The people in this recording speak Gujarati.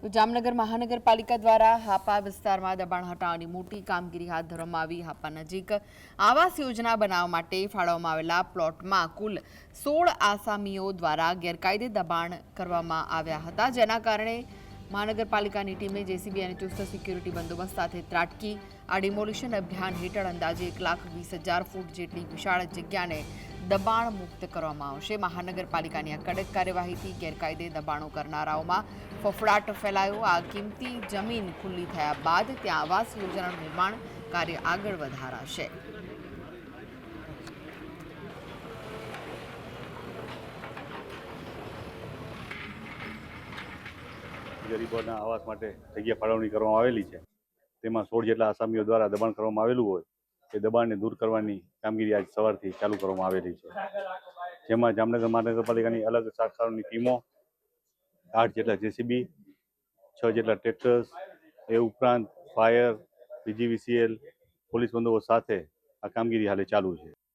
તો જામનગર મહાનગરપાલિકા દ્વારા હાપા વિસ્તારમાં દબાણ હટાવવાની મોટી કામગીરી હાથ ધરવામાં આવી। હાપા નજીક આવાસ યોજના બનાવવા માટે ફાળવવામાં આવેલા પ્લોટમાં કુલ 16 આસામીઓ દ્વારા ગેરકાયદે દબાણ કરવામાં આવ્યા હતા, જેના કારણે મહાનગરપાલિકાની ટીમે જેસીબી અને ચુસ્ત સિક્યુરિટી બંદોબસ્ત સાથે ત્રાટકી આ ડિમોલિશન અભિયાન હેઠળ અંદાજે 1,20,000 ફૂટ જેટલી વિશાળ જગ્યાને દબાણ મુક્ત કરવામાં આવશે। મહાનગરપાલિકાની આ કડક કાર્યવાહીથી ગેરકાયદે દબાણો કરનારાઓમાં ફફડાટ ફેલાયો। આ કિંમતી જમીન ખુલ્લી થયા બાદ ત્યાં આવાસ યોજનાનું નિર્માણ કાર્ય આગળ વધારાશે। ગરીબોના આવાસ માટે જગ્યા ફાળવણી કરવામાં આવેલી છે, તેમાં 16 જેટલા આસામીઓ દ્વારા દબાણ કરવામાં આવેલું હોય તે દબાણને દૂર કરવાની કામગીરી આજ સવારથી ચાલુ કરવામાં આવેલી છે, જેમાં જામનગર મહાનગરપાલિકાની અલગ શાખાઓની ટીમો 8 જેટલા જેસીબી, 6 જેટલા ટ્રેક્ટર્સ, એ ઉપરાંત ફાયર, પીજીવીસીએલ, પોલીસ બંદોબસ્ત સાથે આ કામગીરી હાલે ચાલુ છે।